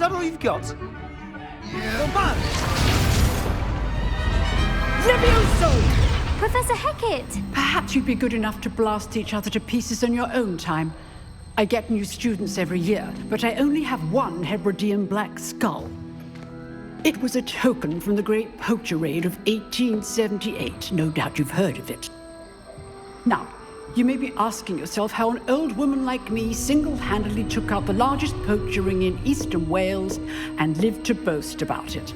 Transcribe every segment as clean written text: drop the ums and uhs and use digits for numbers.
that all you've got? Yeah. Come on! Levioso! Professor Hecat! Perhaps you'd be good enough to blast each other to pieces in your own time. I get new students every year, but I only have one Hebridean black skull. It was a token from the Great Poacher Raid of 1878. No doubt you've heard of it. Now, you may be asking yourself how an old woman like me single-handedly took out the largest poacher ring in eastern Wales and lived to boast about it.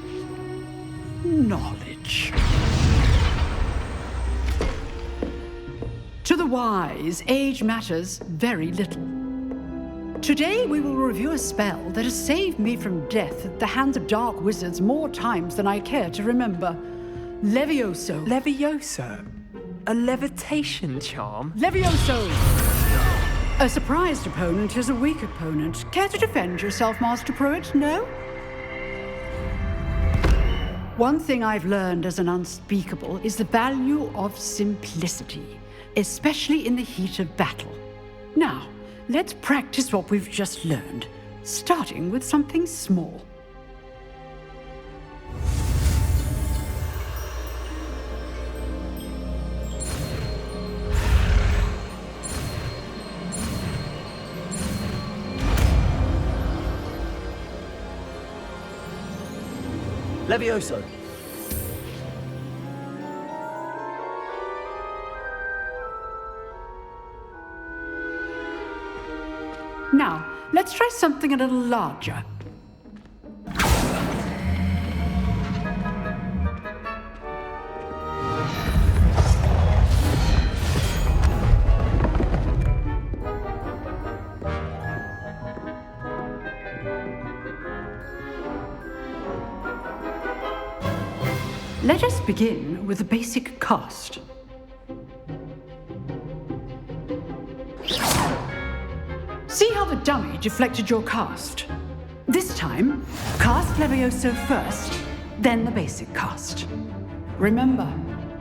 Knowledge. To the wise, age matters very little. Today we will review a spell that has saved me from death at the hands of dark wizards more times than I care to remember. Levioso. Levioso? A levitation charm? Levioso! A surprised opponent is a weak opponent. Care to defend yourself, Master Pruitt? No? One thing I've learned as an unspeakable is the value of simplicity, especially in the heat of battle. Now, let's practice what we've just learned, starting with something small. Levioso. Now, let's try something a little larger. Let us begin with the basic cast. See how the dummy deflected your cast? This time, cast Levioso first, then the basic cast. Remember,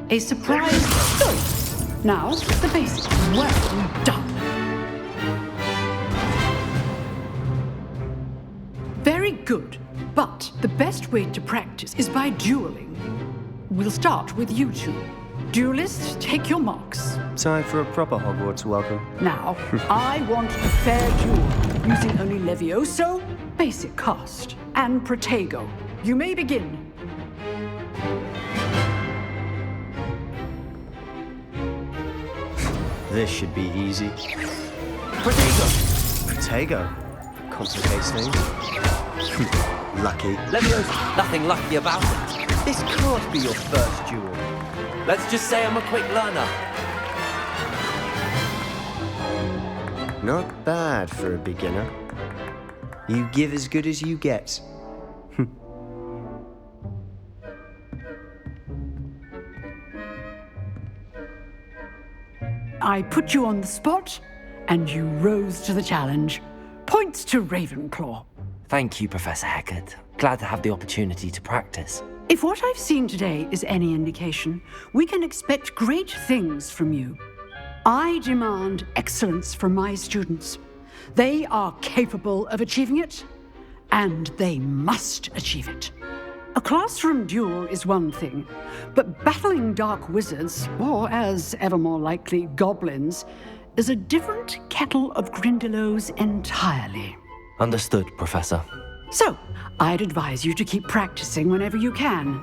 a surprise. So, now the basic. Well done. Very good, but the best way to practice is by dueling. We'll start with you two. Duelists, take your marks. Time for a proper Hogwarts welcome. Now, I want a fair duel, using only Levioso, basic cast, and Protego. You may begin. This should be easy. Protego. Protego. Complicates things. Lucky. Levioso. Nothing lucky about it. This can't be your first duel. Let's just say I'm a quick learner. Not bad for a beginner. You give as good as you get. I put you on the spot, and you rose to the challenge. Points to Ravenclaw. Thank you, Professor Hecat. Glad to have the opportunity to practice. If what I've seen today is any indication, we can expect great things from you. I demand excellence from my students. They are capable of achieving it, and they must achieve it. A classroom duel is one thing, but battling dark wizards, or as ever more likely, goblins, is a different kettle of Grindylows entirely. Understood, Professor. So, I'd advise you to keep practicing whenever you can.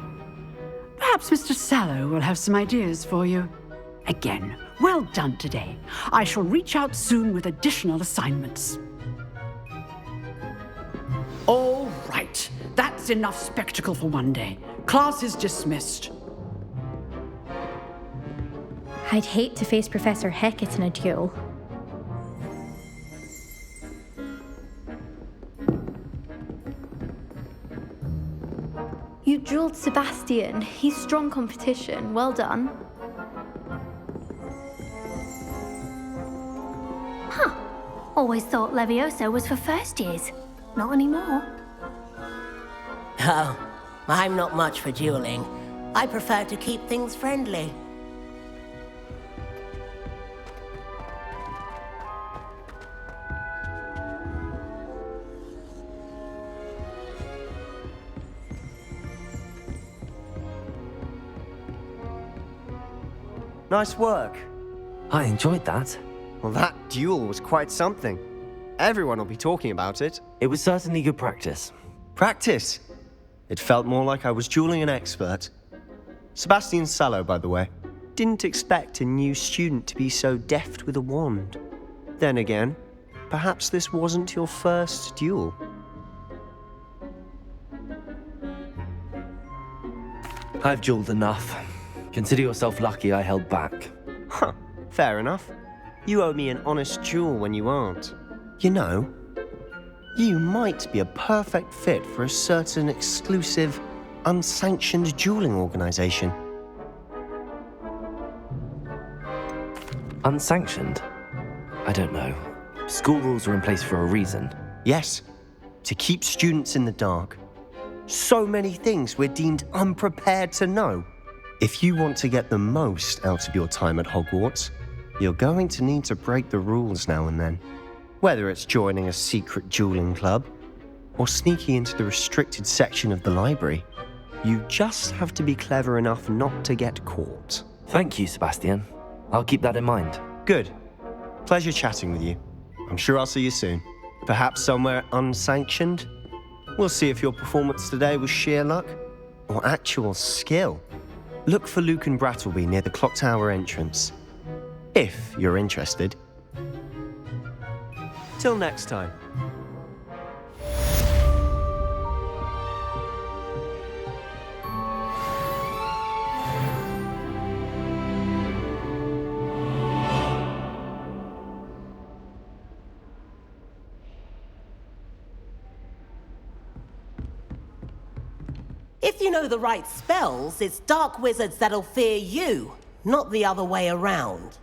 Perhaps Mr. Sallow will have some ideas for you. Again, well done today. I shall reach out soon with additional assignments. All right, that's enough spectacle for one day. Class is dismissed. I'd hate to face Professor Hecat in a duel. You drilled Sebastian. He's strong competition. Well done. Huh. Always thought Levioso was for first years. Not anymore. Oh, I'm not much for dueling. I prefer to keep things friendly. Nice work. I enjoyed that. Well, that duel was quite something. Everyone will be talking about it. It was certainly good practice. Practice? It felt more like I was dueling an expert. Sebastian Sallow, by the way. Didn't expect a new student to be so deft with a wand. Then again, perhaps this wasn't your first duel. I've dueled enough. Consider yourself lucky I held back. Huh, fair enough. You owe me an honest duel when you aren't. You know, you might be a perfect fit for a certain exclusive, unsanctioned dueling organization. Unsanctioned? I don't know. School rules are in place for a reason. Yes, to keep students in the dark. So many things we're deemed unprepared to know. If you want to get the most out of your time at Hogwarts, you're going to need to break the rules now and then. Whether it's joining a secret dueling club, or sneaking into the restricted section of the library, you just have to be clever enough not to get caught. Thank you, Sebastian. I'll keep that in mind. Good. Pleasure chatting with you. I'm sure I'll see you soon. Perhaps somewhere unsanctioned? We'll see if your performance today was sheer luck or actual skill. Look for Luke and Brattleby near the clock tower entrance, if you're interested. Till next time. If you know the right spells, it's dark wizards that'll fear you, not the other way around.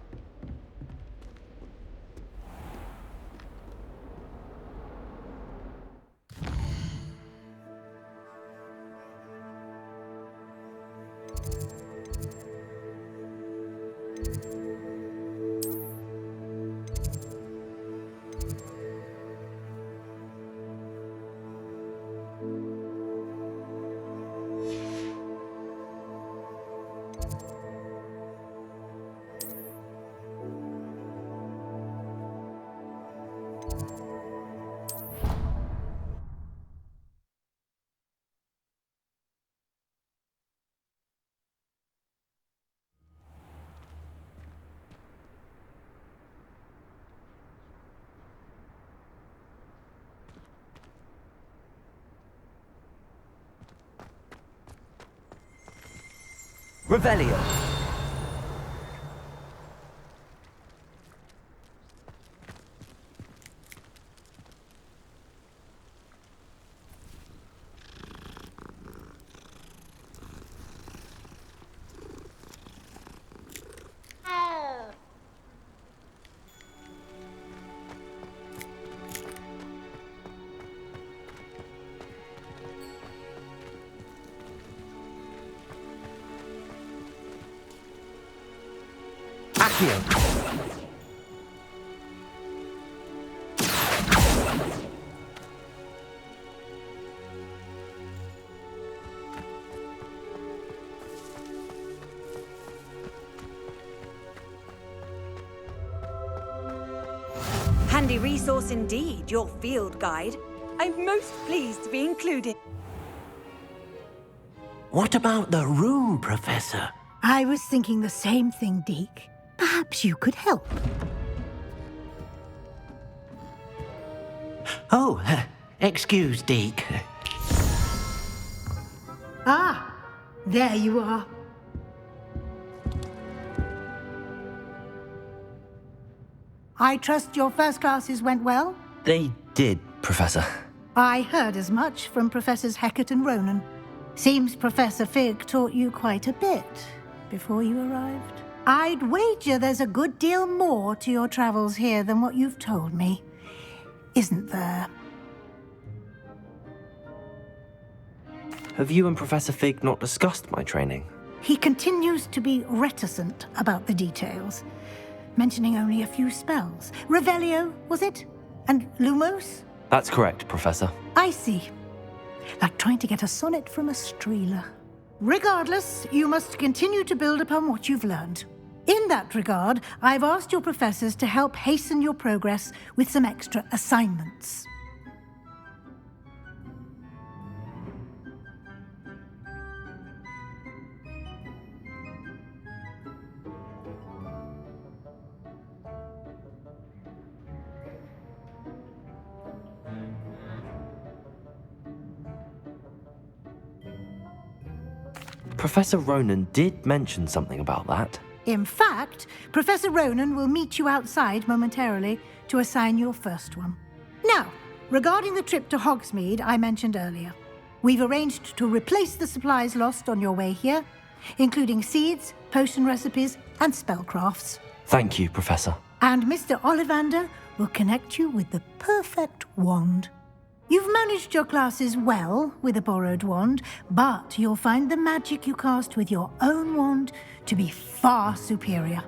Revelio. Handy resource indeed, your field guide. I'm most pleased to be included. What about the room, Professor? I was thinking the same thing, Deke. Perhaps you could help. Oh, excuse, Deke. Ah, there you are. I trust your first classes went well? They did, Professor. I heard as much from Professors Hecat and Ronan. Seems Professor Fig taught you quite a bit before you arrived. I'd wager there's a good deal more to your travels here than what you've told me. Isn't there? Have you and Professor Fig not discussed my training? He continues to be reticent about the details, mentioning only a few spells. Revelio, was it? And Lumos? That's correct, Professor. I see. Like trying to get a sonnet from a streeler. Regardless, you must continue to build upon what you've learned. In that regard, I've asked your professors to help hasten your progress with some extra assignments. Professor Ronan did mention something about that. In fact, Professor Ronan will meet you outside momentarily to assign your first one. Now, regarding the trip to Hogsmeade I mentioned earlier, we've arranged to replace the supplies lost on your way here, including seeds, potion recipes, and spellcrafts. Thank you, Professor. And Mr. Ollivander will connect you with the perfect wand. You've managed your classes well with a borrowed wand, but you'll find the magic you cast with your own wand to be far superior.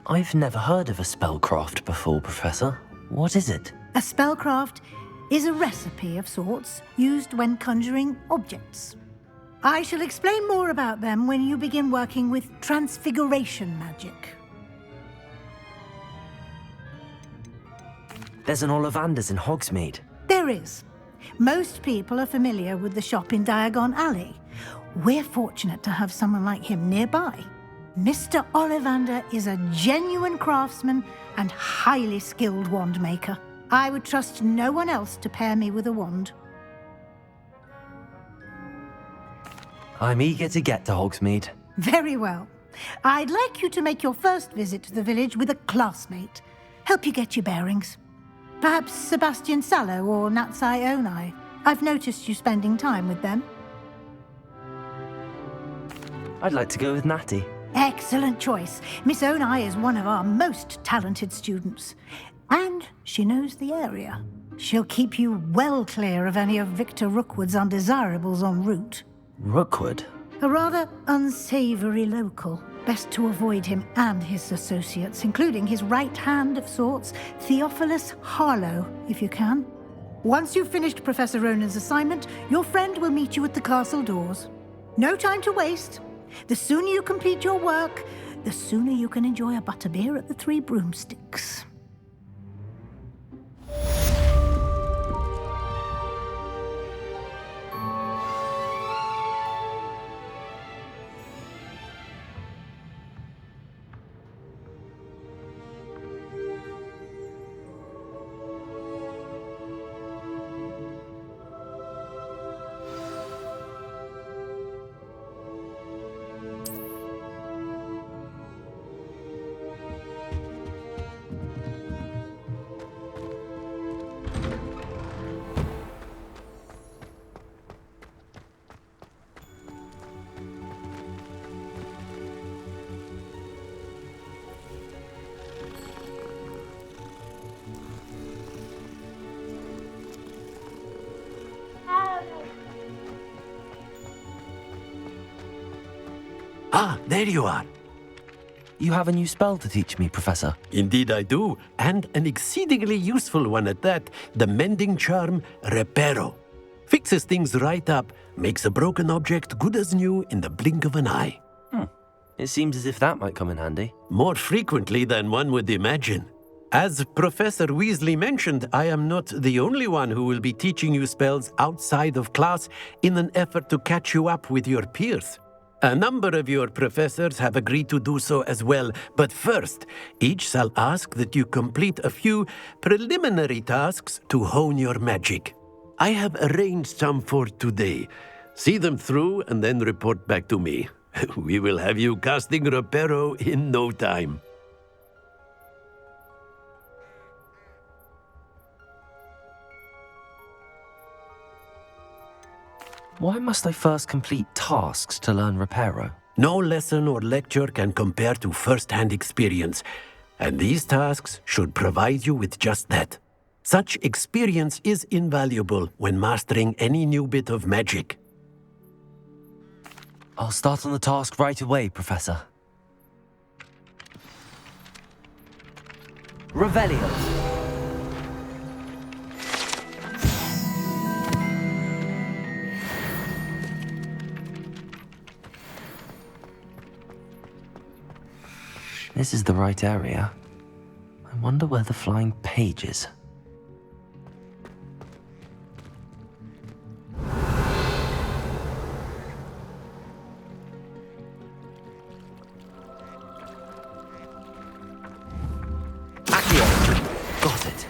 I've never heard of a spellcraft before, Professor. What is it? A spellcraft is a recipe of sorts used when conjuring objects. I shall explain more about them when you begin working with transfiguration magic. There's an Ollivanders in Hogsmeade. There is. Most people are familiar with the shop in Diagon Alley. We're fortunate to have someone like him nearby. Mr. Ollivander is a genuine craftsman and highly skilled wand maker. I would trust no one else to pair me with a wand. I'm eager to get to Hogsmeade. Very well. I'd like you to make your first visit to the village with a classmate. Help you get your bearings. Perhaps Sebastian Sallow or Natsai Onai. I've noticed you spending time with them. I'd like to go with Natty. Excellent choice. Miss Onai is one of our most talented students. And she knows the area. She'll keep you well clear of any of Victor Rookwood's undesirables en route. Rookwood? A rather unsavory local. Best to avoid him and his associates, including his right hand of sorts, Theophilus Harlow, if you can. Once you've finished Professor Ronan's assignment, your friend will meet you at the castle doors. No time to waste. The sooner you complete your work, the sooner you can enjoy a butterbeer at the Three Broomsticks. Ah, there you are. You have a new spell to teach me, Professor. Indeed I do, and an exceedingly useful one at that, the mending charm Reparo. Fixes things right up, makes a broken object good as new in the blink of an eye. It seems as if that might come in handy. More frequently than one would imagine. As Professor Weasley mentioned, I am not the only one who will be teaching you spells outside of class in an effort to catch you up with your peers. A number of your professors have agreed to do so as well, but first, each shall ask that you complete a few preliminary tasks to hone your magic. I have arranged some for today. See them through and then report back to me. We will have you casting Reparo in no time. Why must I first complete tasks to learn Reparo? No lesson or lecture can compare to first-hand experience, and these tasks should provide you with just that. Such experience is invaluable when mastering any new bit of magic. I'll start on the task right away, Professor. Revelio. This is the right area. I wonder where the flying page is. Got it.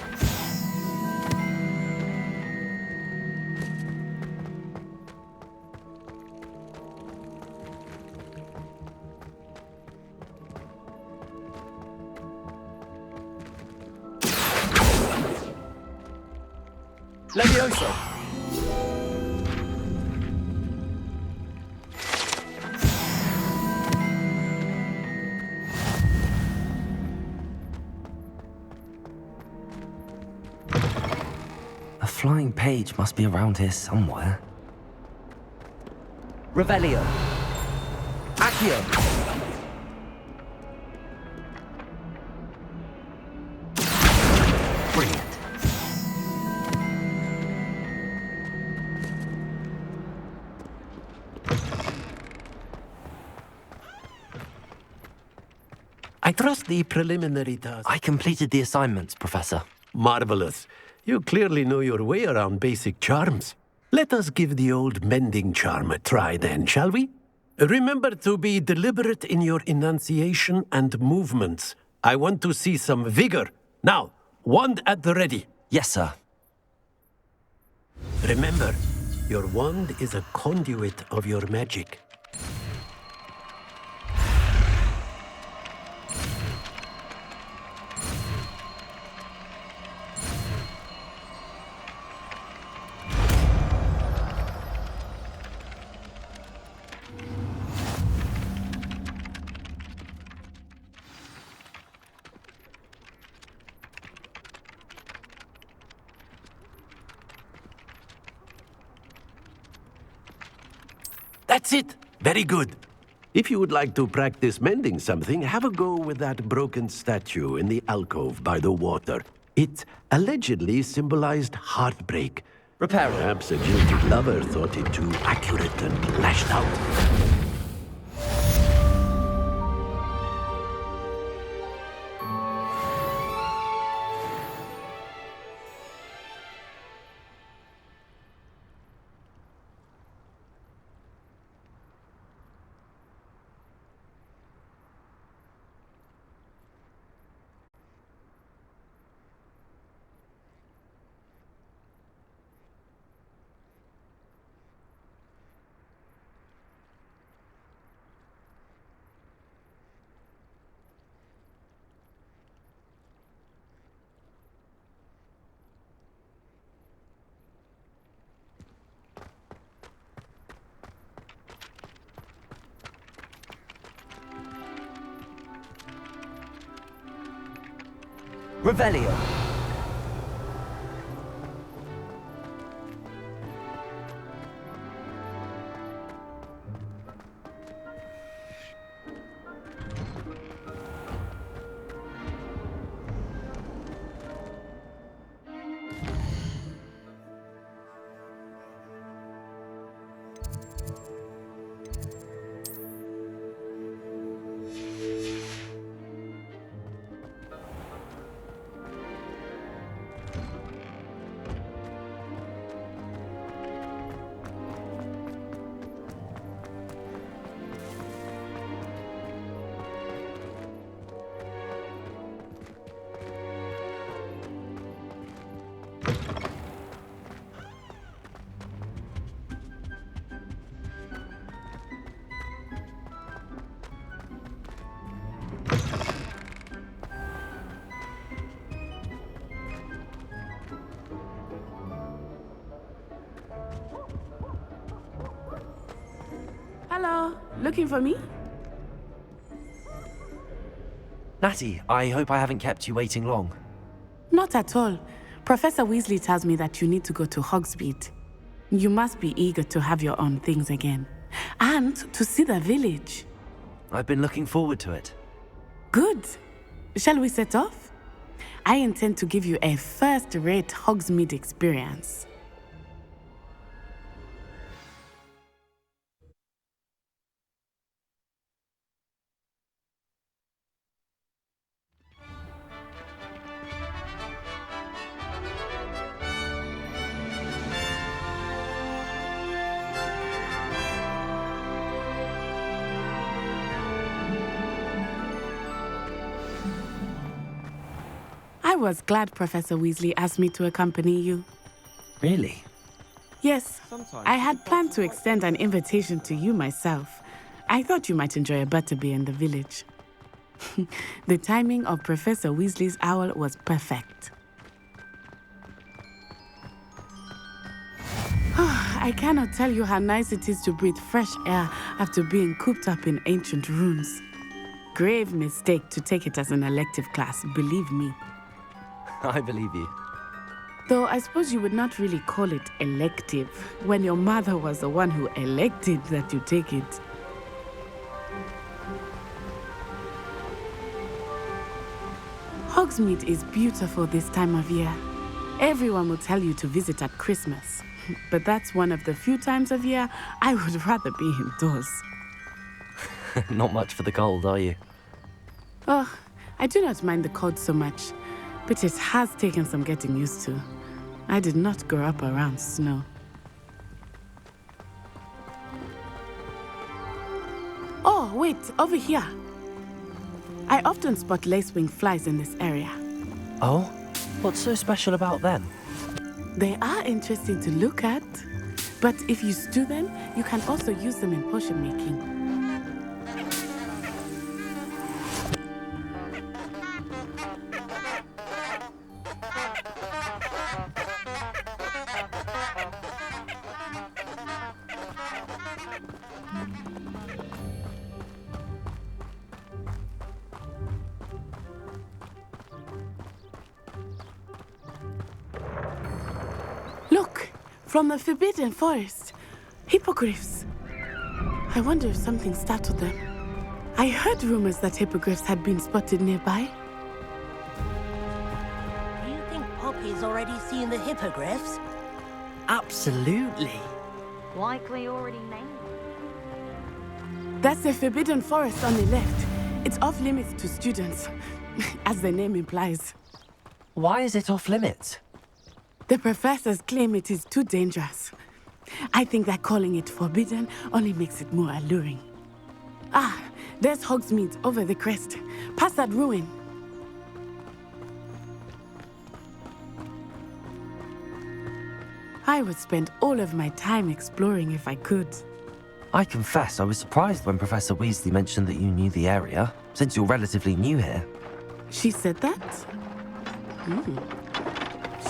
Levioso! A flying page must be around here somewhere. Revelio. Accio. Brilliant. I trust the preliminary task. I completed the assignments, Professor. Marvelous. You clearly know your way around basic charms. Let us give the old mending charm a try then, shall we? Remember to be deliberate in your enunciation and movements. I want to see some vigor. Now, wand at the ready. Yes, sir. Remember, your wand is a conduit of your magic. That's it. Very good. If you would like to practice mending something, have a go with that broken statue in the alcove by the water. It allegedly symbolized heartbreak. Repair it. Perhaps a guilty lover thought it too accurate and lashed out. Revelio. Hello, looking for me? Natty, I hope I haven't kept you waiting long. Not at all. Professor Weasley tells me that you need to go to Hogsmeade. You must be eager to have your own things again. And to see the village. I've been looking forward to it. Good. Shall we set off? I intend to give you a first-rate Hogsmeade experience. I was glad Professor Weasley asked me to accompany you. Really? Yes, I had planned to extend an invitation to you myself. I thought you might enjoy a butterbeer in the village. The timing of Professor Weasley's owl was perfect. I cannot tell you how nice it is to breathe fresh air after being cooped up in ancient rooms. Grave mistake to take it as an elective class, believe me. I believe you. Though I suppose you would not really call it elective when your mother was the one who elected that you take it. Hogsmeade is beautiful this time of year. Everyone will tell you to visit at Christmas, but that's one of the few times of year I would rather be indoors. Not much for the cold, are you? Oh, I do not mind the cold so much, but it has taken some getting used to. I did not grow up around snow. Oh, wait, over here. I often spot lacewing flies in this area. Oh? What's so special about them? They are interesting to look at, but if you stew them, you can also use them in potion making. Look, from the Forbidden Forest, hippogriffs. I wonder if something startled them. I heard rumors that hippogriffs had been spotted nearby. Do you think Poppy's already seen the hippogriffs? Absolutely. Likely already named. That's the Forbidden Forest on the left. It's off limits to students, as the name implies. Why is it off limits? The professors claim it is too dangerous. I think that calling it forbidden only makes it more alluring. Ah, there's Hogsmeade over the crest. Past that ruin. I would spend all of my time exploring if I could. I confess I was surprised when Professor Weasley mentioned that you knew the area, since you're relatively new here. She said that?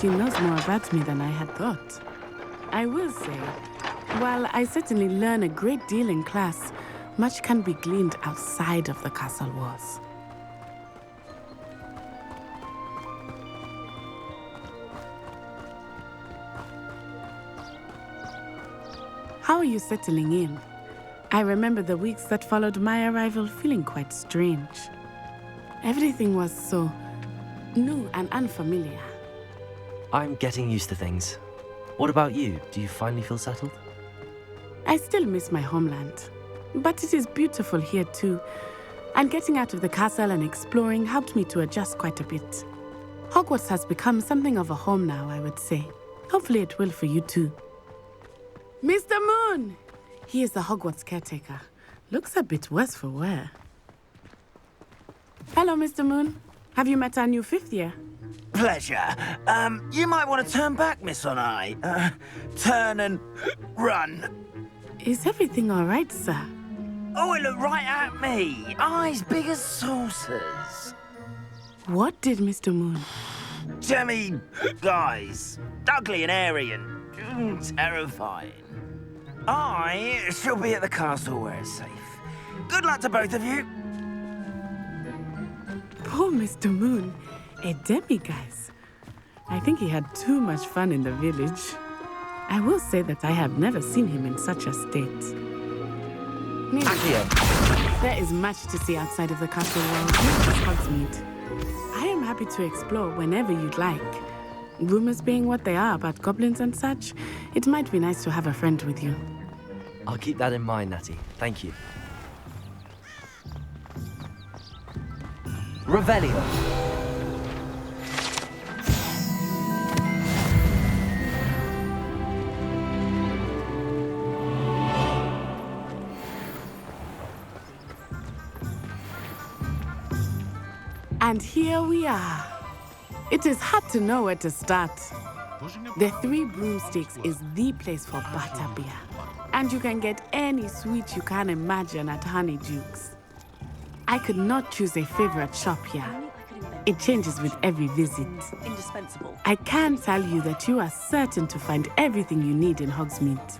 She knows more about me than I had thought. I will say, while I certainly learn a great deal in class, much can be gleaned outside of the castle walls. How are you settling in? I remember the weeks that followed my arrival feeling quite strange. Everything was so new and unfamiliar. I'm getting used to things. What about you? Do you finally feel settled? I still miss my homeland, but it is beautiful here too. And getting out of the castle and exploring helped me to adjust quite a bit. Hogwarts has become something of a home now, I would say. Hopefully it will for you too. Mr. Moon! He is the Hogwarts caretaker. Looks a bit worse for wear. Hello, Mr. Moon. Have you met our new fifth year? Pleasure. You might want to turn back, Miss On-Eye. Turn and run. Is everything all right, sir? Oh, it looked right at me. Eyes big as saucers. What did Mr. Moon? Jemmy guys. Ugly and airy and terrifying. I shall be at the castle where it's safe. Good luck to both of you. Poor Mr. Moon. A demiguise. I think he had too much fun in the village. I will say that I have never seen him in such a state. There is much to see outside of the castle walls, not just Hogsmeade. I am happy to explore whenever you'd like. Rumors being what they are about goblins and such, it might be nice to have a friend with you. I'll keep that in mind, Natty. Thank you. Revelio. And here we are. It is hard to know where to start. The Three Broomsticks is the place for butterbeer. And you can get any sweet you can imagine at Honeydukes. I could not choose a favorite shop here. It changes with every visit. Indispensable. I can tell you that you are certain to find everything you need in Hogsmeade.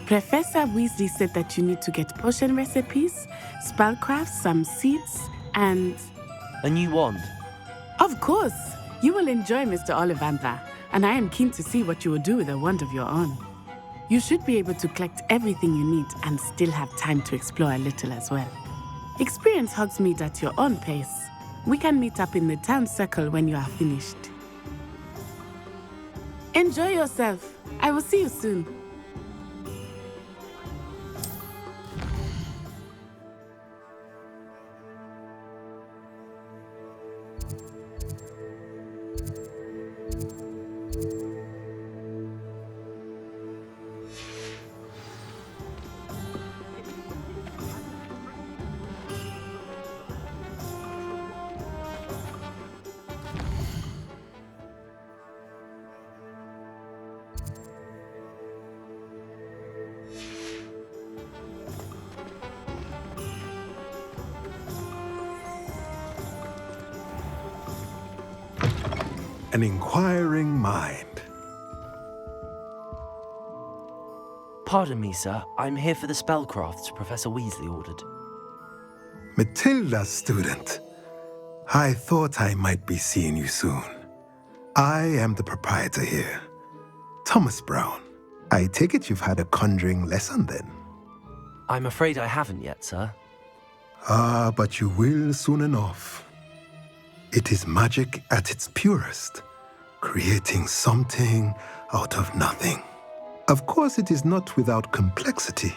Professor Weasley said that you need to get potion recipes, spellcrafts, some seeds, and... A new wand. Of course! You will enjoy Mr. Ollivander, and I am keen to see what you will do with a wand of your own. You should be able to collect everything you need and still have time to explore a little as well. Experience Hogsmeade at your own pace. We can meet up in the town circle when you are finished. Enjoy yourself. I will see you soon. An inquiring mind. Pardon me, sir. I'm here for the spellcrafts Professor Weasley ordered. Matilda's student. I thought I might be seeing you soon. I am the proprietor here, Thomas Brown. I take it you've had a conjuring lesson then? I'm afraid I haven't yet, sir. Ah, but you will soon enough. It is magic at its purest, creating something out of nothing. Of course, it is not without complexity,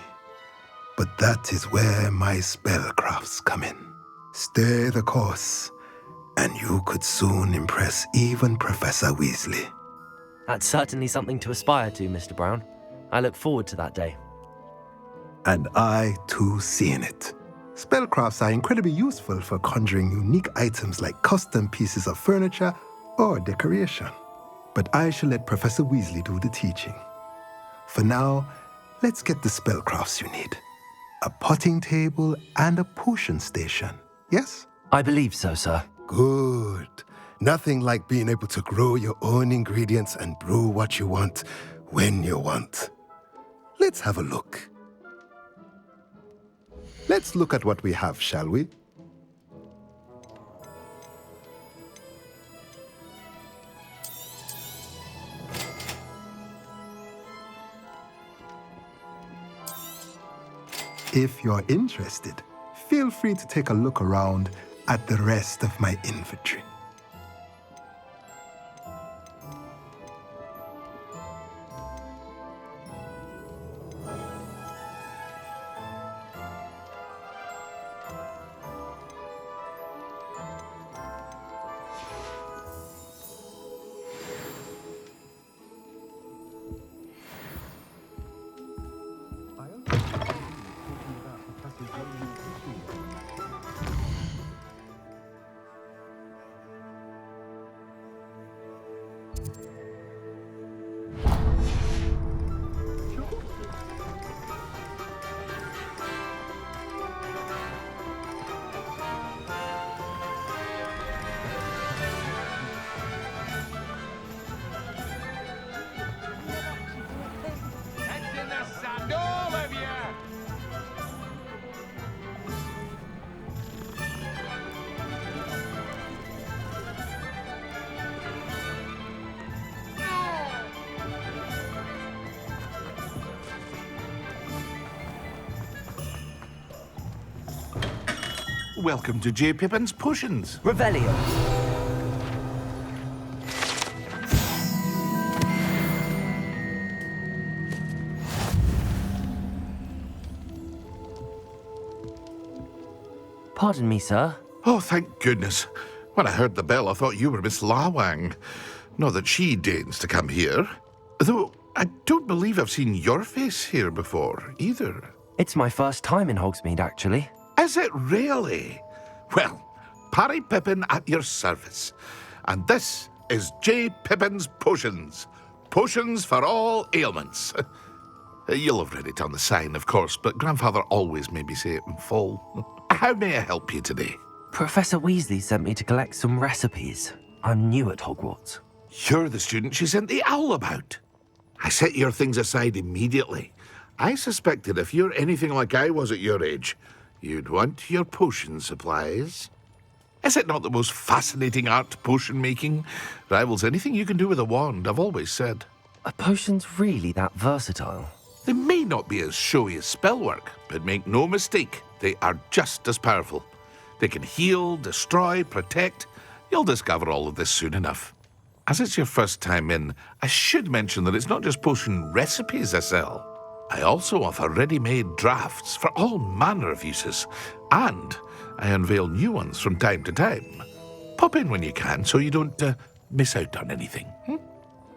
but that is where my spellcrafts come in. Stay the course, and you could soon impress even Professor Weasley. That's certainly something to aspire to, Mr. Brown. I look forward to that day. And I, too, seeing it. Spellcrafts are incredibly useful for conjuring unique items like custom pieces of furniture or decoration. But I shall let Professor Weasley do the teaching. For now, let's get the spellcrafts you need. A potting table and a potion station, yes? I believe so, sir. Good. Nothing like being able to grow your own ingredients and brew what you want when you want. Let's have a look. Let's look at what we have, shall we? If you're interested, feel free to take a look around at the rest of my inventory. Welcome to J. Pippin's Potions. Revelio. Pardon me, sir. Oh, thank goodness. When I heard the bell, I thought you were Miss Lawang. Not that she deigns to come here. Though I don't believe I've seen your face here before, either. It's my first time in Hogsmeade, actually. Is it really? Well, Parry Pippin at your service. And this is J. Pippin's Potions. Potions for all ailments. You'll have read it on the sign, of course, but Grandfather always made me say it in full. How may I help you today? Professor Weasley sent me to collect some recipes. I'm new at Hogwarts. You're the student she sent the owl about. I set your things aside immediately. I suspected if you're anything like I was at your age, you'd want your potion supplies. Is it not the most fascinating art, potion making? Rivals anything you can do with a wand, I've always said. Are potions really that versatile? They may not be as showy as spellwork, but make no mistake, they are just as powerful. They can heal, destroy, protect. You'll discover all of this soon enough. As it's your first time in, I should mention that it's not just potion recipes I sell. I also offer ready-made drafts for all manner of uses, and I unveil new ones from time to time. Pop in when you can so you don't miss out on anything.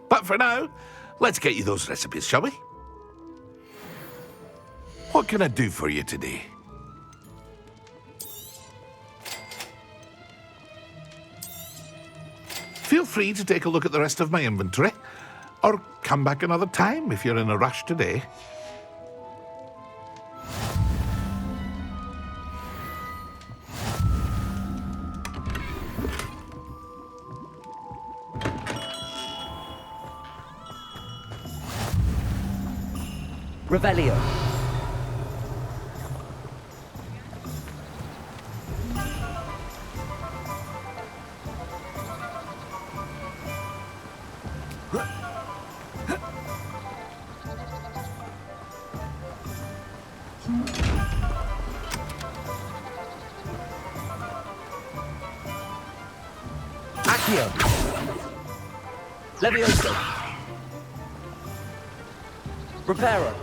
But for now, let's get you those recipes, shall we? What can I do for you today? Feel free to take a look at the rest of my inventory, or come back another time if you're in a rush today. Revelio. Accio. Levioso. Reparo.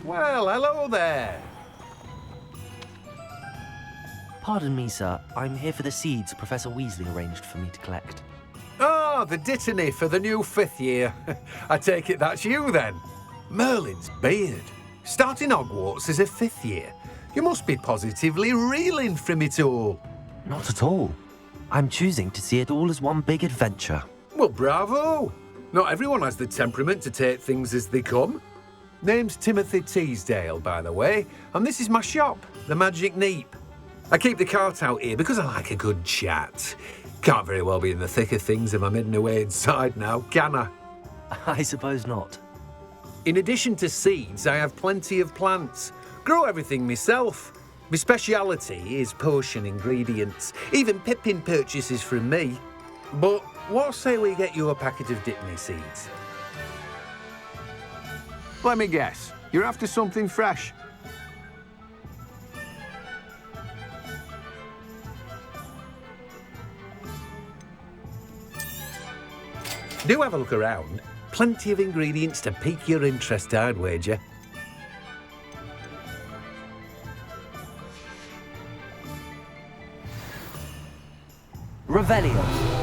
Well, hello there. Pardon me, sir. I'm here for the seeds Professor Weasley arranged for me to collect. Oh, the dittany for the new 5th year. I take it that's you, then. Merlin's beard. Starting Hogwarts as a 5th year. You must be positively reeling from it all. Not at all. I'm choosing to see it all as one big adventure. Well, bravo. Not everyone has the temperament to take things as they come. Name's Timothy Teasdale, by the way, and this is my shop, the Magic Neep. I keep the cart out here because I like a good chat. Can't very well be in the thick of things if I'm hidden away inside now, can I? I suppose not. In addition to seeds, I have plenty of plants. Grow everything myself. My speciality is potion ingredients. Even Pippin purchases from me. But what say we get you a packet of Dittany seeds? Let me guess. You're after something fresh. Do have a look around. Plenty of ingredients to pique your interest, I'd wager. Revelio.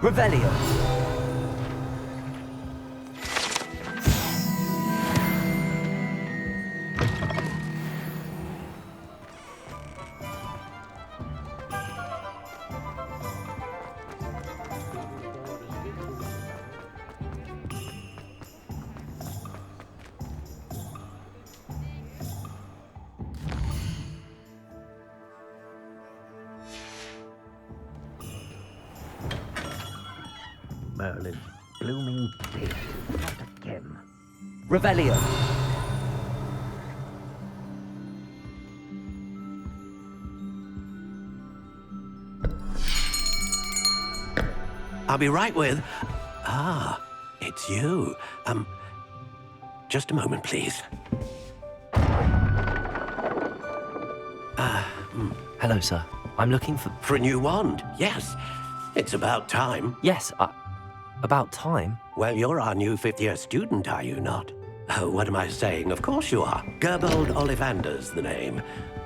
Revelio. Merlin. Blooming pig. Not again. Revelio. I'll be right with... Ah, it's you. Just a moment, please. Hello, sir. I'm looking for... For a new wand, yes. It's about time. Yes, about time? Well, you're our new fifth-year student, are you not? Oh, what am I saying? Of course you are. Gerbold Ollivander's the name.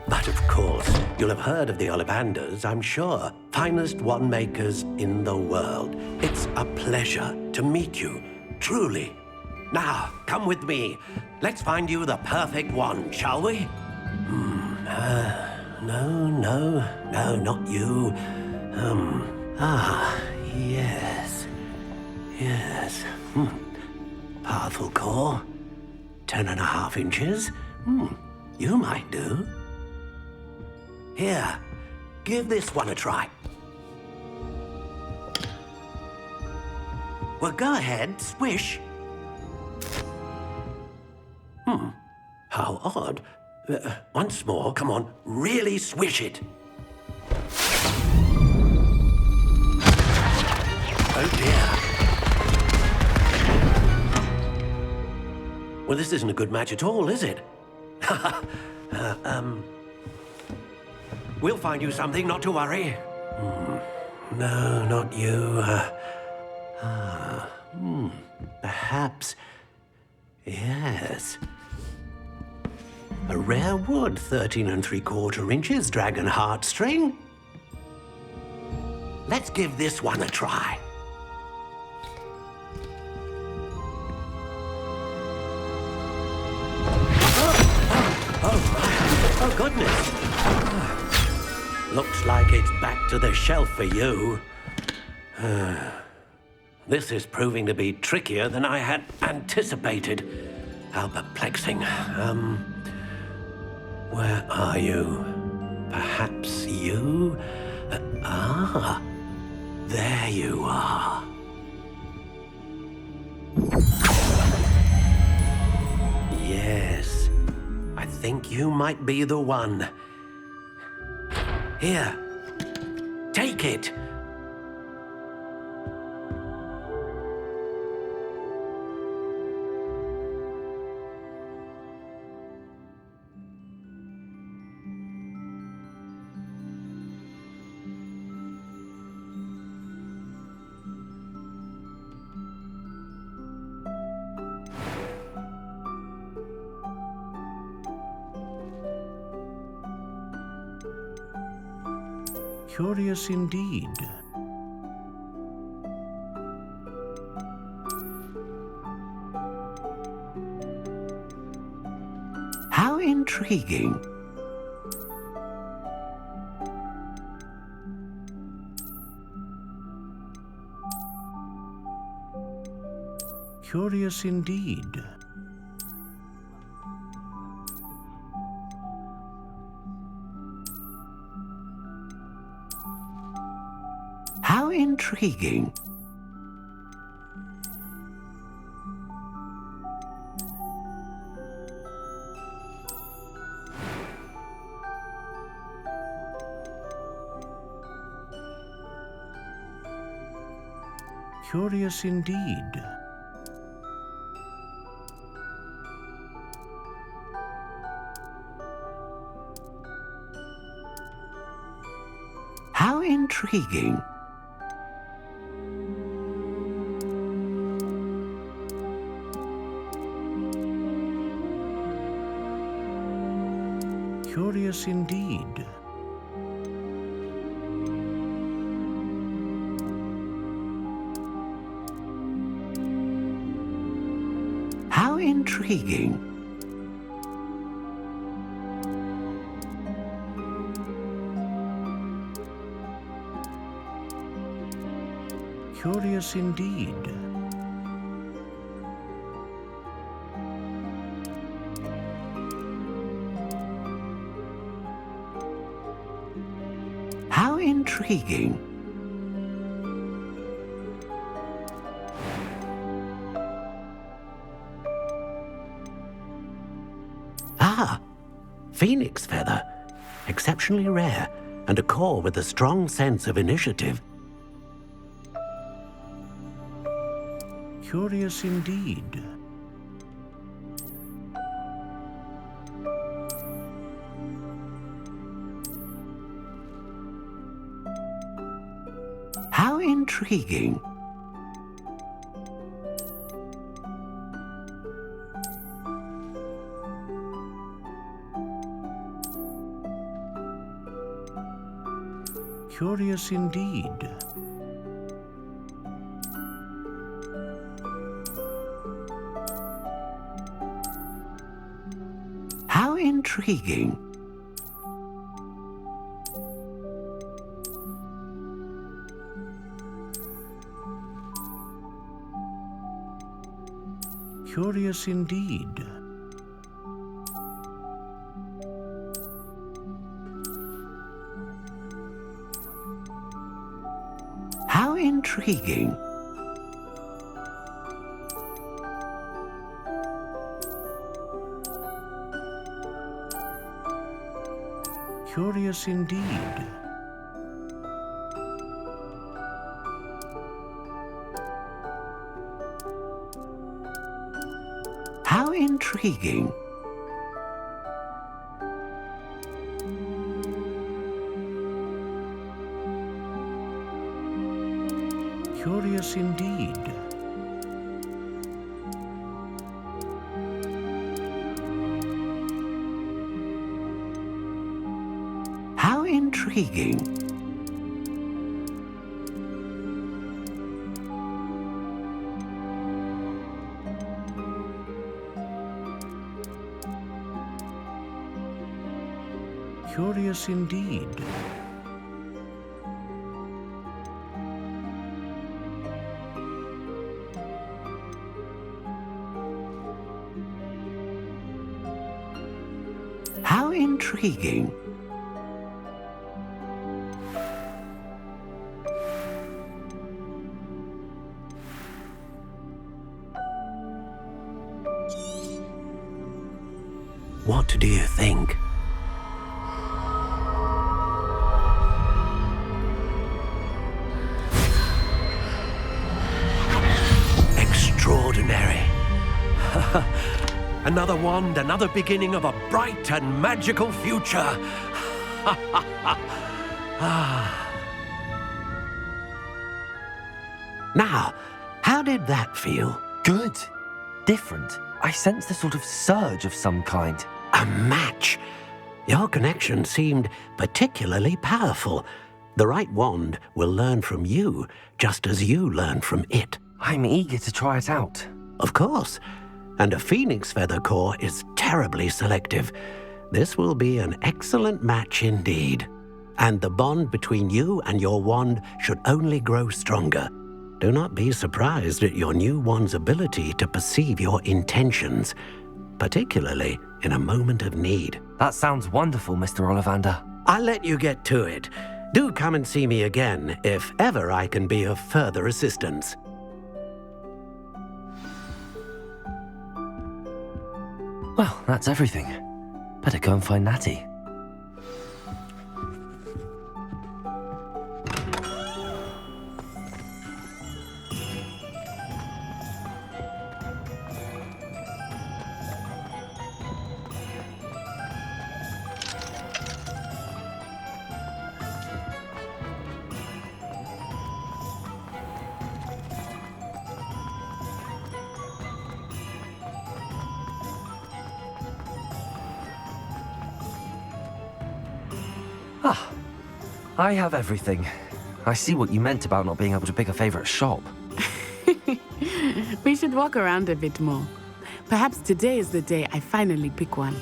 But of course, you'll have heard of the Ollivanders, I'm sure. Finest wand makers in the world. It's a pleasure to meet you, truly. Now, come with me. Let's find you the perfect wand, shall we? No, not you. Yes. Powerful core. 10.5 inches. You might do. Here, give this one a try. Well, go ahead, swish. How odd. Once more, come on, really swish it. Oh dear. Well, this isn't a good match at all, is it? We'll find you something, not to worry. No, not you. Perhaps. Yes. A rare wood, 13 3/4 inches, dragon heartstring. Let's give this one a try. Oh, goodness. Looks like it's back to the shelf for you. This is proving to be trickier than I had anticipated. How perplexing. Where are you? Perhaps you? There you are. Yes, I think you might be the one. Here, take it. Curious indeed. How intriguing. Curious indeed. How intriguing. Curious indeed. How intriguing. Curious indeed. How intriguing. Curious indeed. How intriguing. Ah, phoenix feather. Exceptionally rare, and a core with a strong sense of initiative. Curious indeed. How intriguing. Curious indeed. How intriguing. Curious indeed. How intriguing. Curious indeed. How intriguing. Curious indeed. How intriguing. Curious indeed. How intriguing. What do you think? Extraordinary. Another wand, another beginning of a bright and magical future. Now, how did that feel? Good. Different. I sensed a sort of surge of some kind. A match. Your connection seemed particularly powerful. The right wand will learn from you, just as you learn from it. I'm eager to try it out. Of course. And a phoenix feather core is terribly selective. This will be an excellent match indeed. And the bond between you and your wand should only grow stronger. Do not be surprised at your new wand's ability to perceive your intentions, particularly in a moment of need. That sounds wonderful, Mr. Ollivander. I'll let you get to it. Do come and see me again if ever I can be of further assistance. Well, that's everything. Better go and find Natty. Ah, I have everything. I see what you meant about not being able to pick a favorite shop. We should walk around a bit more. Perhaps today is the day I finally pick one.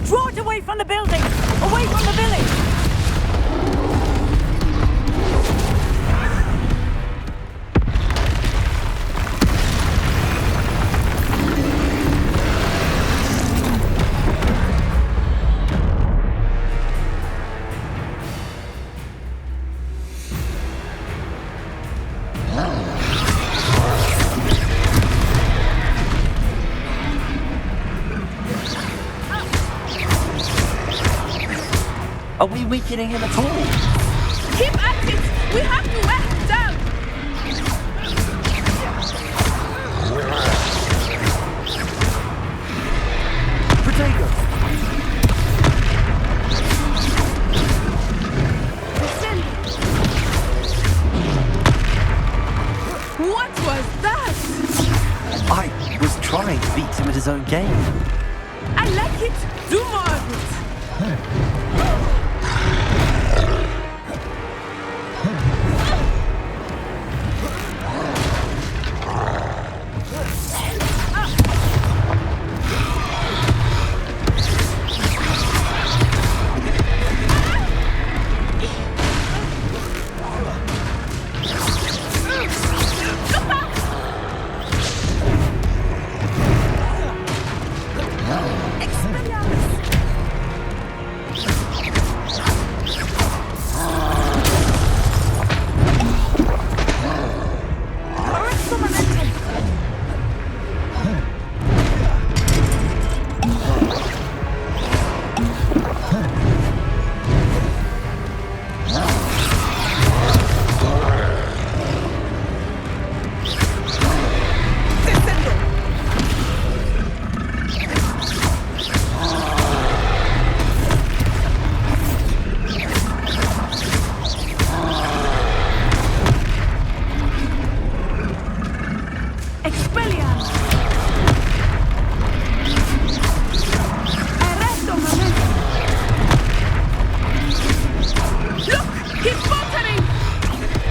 Draw it away from the building! Away from the village! Are we weakening him at all? Keep at it! We have to wear him down! Protego! What was that? I was trying to beat him at his own game. I like it! Do more of it!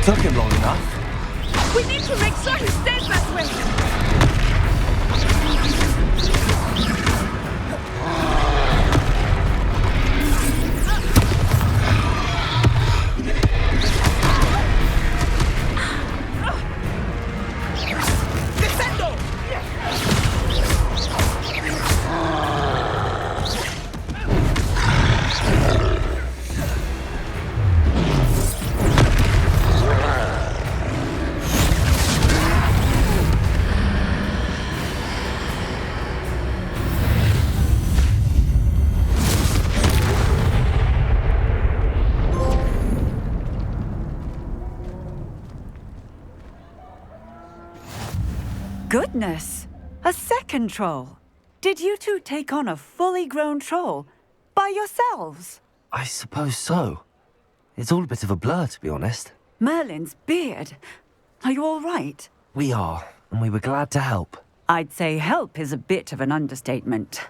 Took him long enough. We need to make sure he stays that way! Goodness! A second troll! Did you two take on a fully grown troll? By yourselves? I suppose so. It's all a bit of a blur, to be honest. Merlin's beard. Are you all right? We are, and we were glad to help. I'd say help is a bit of an understatement.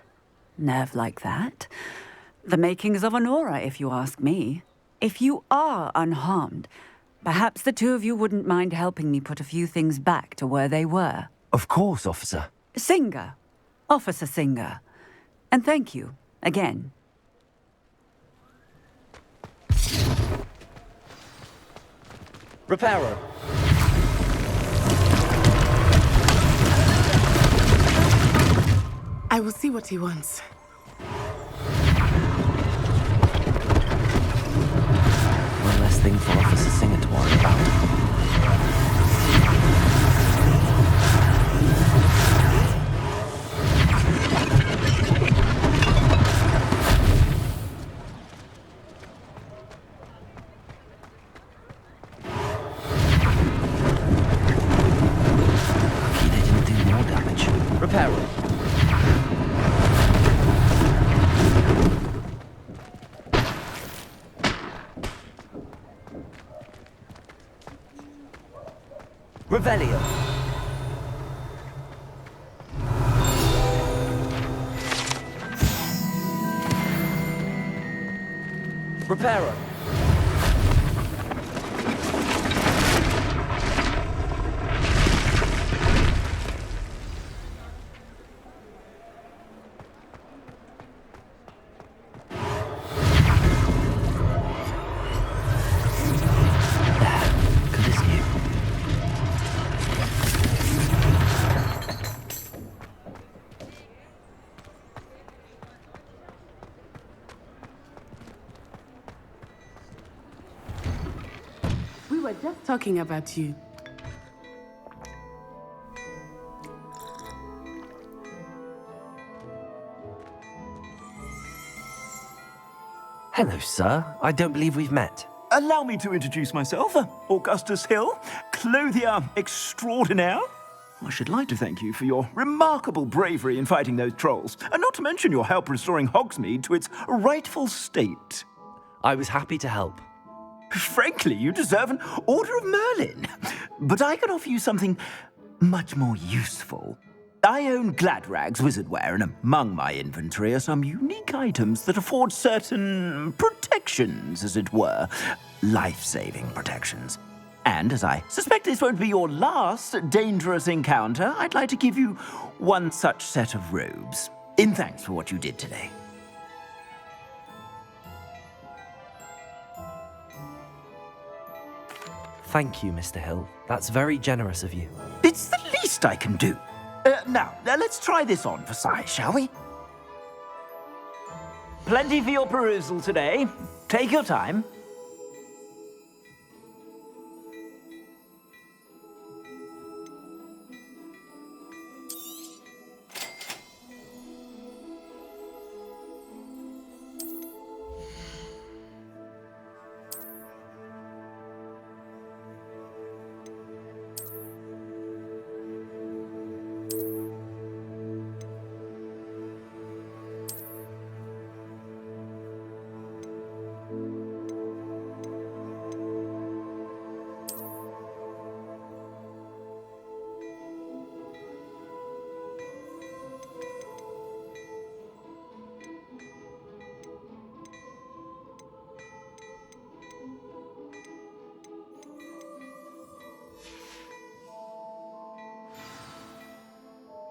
Nerve like that. The makings of an aura, if you ask me. If you are unharmed, perhaps the two of you wouldn't mind helping me put a few things back to where they were. Of course, officer. Singer. Officer Singer. And thank you, again. Reparo. I will see what he wants. One less thing for Officer Singer to worry about. Revelio. Reparo. We were just talking about you. Hello, sir. I don't believe we've met. Allow me to introduce myself. Augustus Hill, clothier extraordinaire. I should like to thank you for your remarkable bravery in fighting those trolls, and not to mention your help restoring Hogsmeade to its rightful state. I was happy to help. Frankly, you deserve an Order of Merlin. But I can offer you something much more useful. I own Gladrag's wizardware, and among my inventory are some unique items that afford certain protections, as it were. Life-saving protections. And as I suspect this won't be your last dangerous encounter, I'd like to give you one such set of robes, in thanks for what you did today. Thank you, Mr. Hill. That's very generous of you. It's the least I can do. Now, let's try this on for size, shall we? Plenty for your perusal today. Take your time.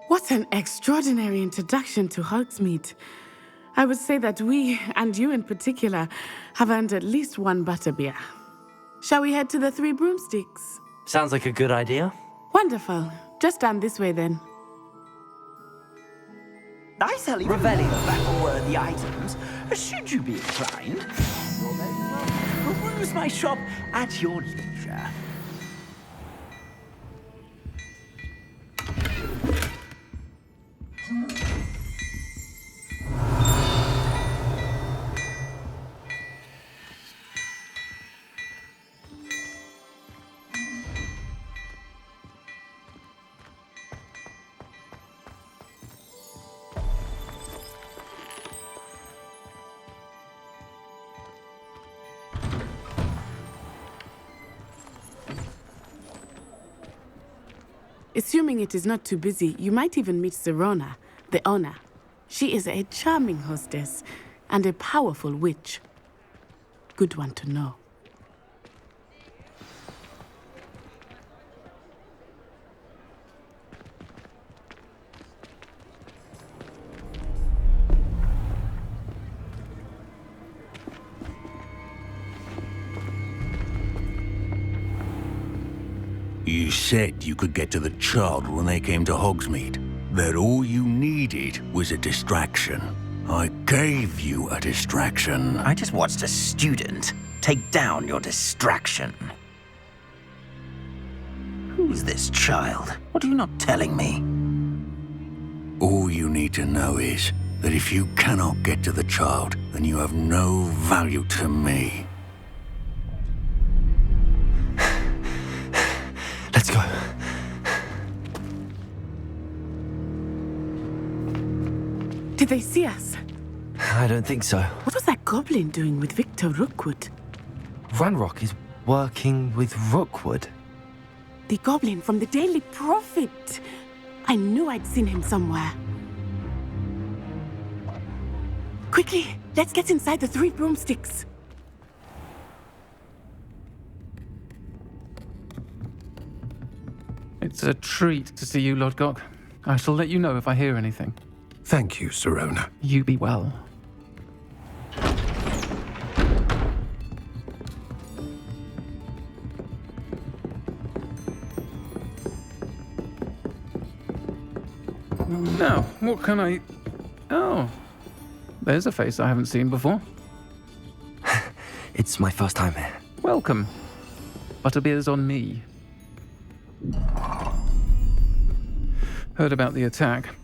What an extraordinary introduction to Hogsmeade. I would say that we, and you in particular, have earned at least one butterbeer. Shall we head to the Three Broomsticks? Sounds like a good idea. Wonderful. Just down this way then. I sell even more battle-worthy items, should you be inclined. Peruse my shop at your leisure. Assuming it is not too busy, you might even meet Serona, the owner. She is a charming hostess and a powerful witch. Good one to know. You said you could get to the child when they came to Hogsmeade. That all you needed was a distraction. I gave you a distraction. I just watched a student take down your distraction. Who's this child? What are you not telling me? All you need to know is that if you cannot get to the child, then you have no value to me. Let's go. Did they see us? I don't think so. What was that goblin doing with Victor Rookwood? Ranrock is working with Rookwood. The goblin from the Daily Prophet. I knew I'd seen him somewhere. Quickly, let's get inside the Three Broomsticks. It's a treat to see you, Lodgok. I shall let you know if I hear anything. Thank you, Serona. You be well. Now, what can I... Oh, there's a face I haven't seen before. It's my first time here. Welcome. Butterbeer's on me. Heard about the attack.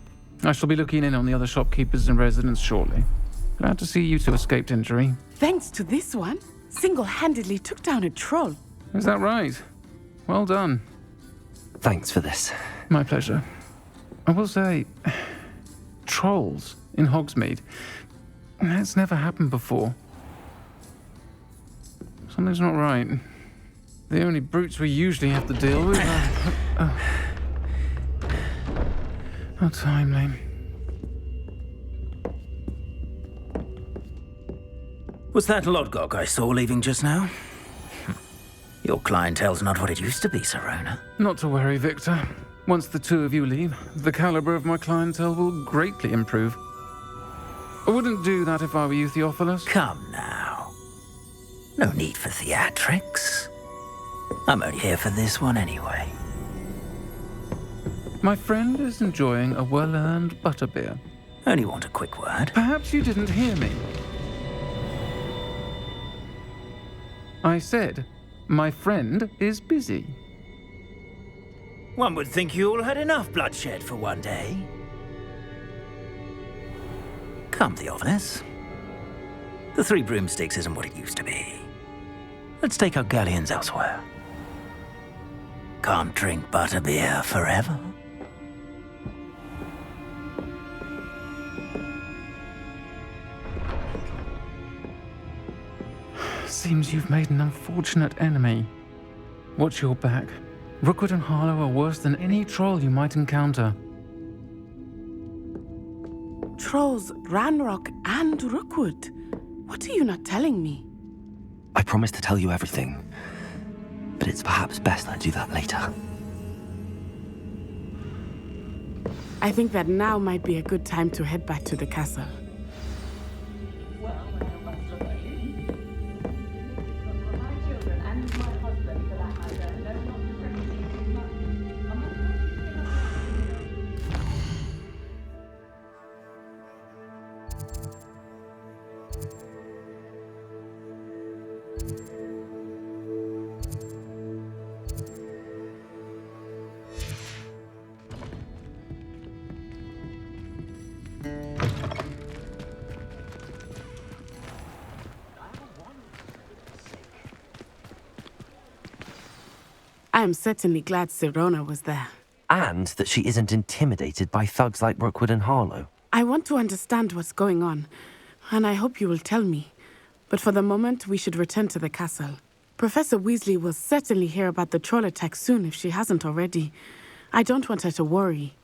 I shall be looking in on the other shopkeepers and residents shortly. Glad to see you two escaped injury. Thanks to this one, single-handedly took down a troll. Is that right? Well done. Thanks for this. My pleasure. I will say, trolls in Hogsmeade. That's never happened before. Something's not right. The only brutes we usually have to deal with are... How timely. Was that Lodgok I saw leaving just now? Your clientele's not what it used to be, Serona. Not to worry, Victor. Once the two of you leave, the caliber of my clientele will greatly improve. I wouldn't do that if I were you, Theophilus. Come now. No need for theatrics. I'm only here for this one anyway. My friend is enjoying a well-earned butterbeer. Only want a quick word. Perhaps you didn't hear me. I said, my friend is busy. One would think you all had enough bloodshed for one day. Come, Theophilus. The Three Broomsticks isn't what it used to be. Let's take our galleons elsewhere. Can't drink butterbeer forever. Seems you've made an unfortunate enemy. Watch your back. Rookwood and Harlow are worse than any troll you might encounter. Trolls, Ranrock, and Rookwood. What are you not telling me? I promised to tell you everything, but it's perhaps best I do that later. I think that now might be a good time to head back to the castle. I am certainly glad Serona was there. And that she isn't intimidated by thugs like Rookwood and Harlow. I want to understand what's going on, and I hope you will tell me. But for the moment, we should return to the castle. Professor Weasley will certainly hear about the troll attack soon if she hasn't already. I don't want her to worry.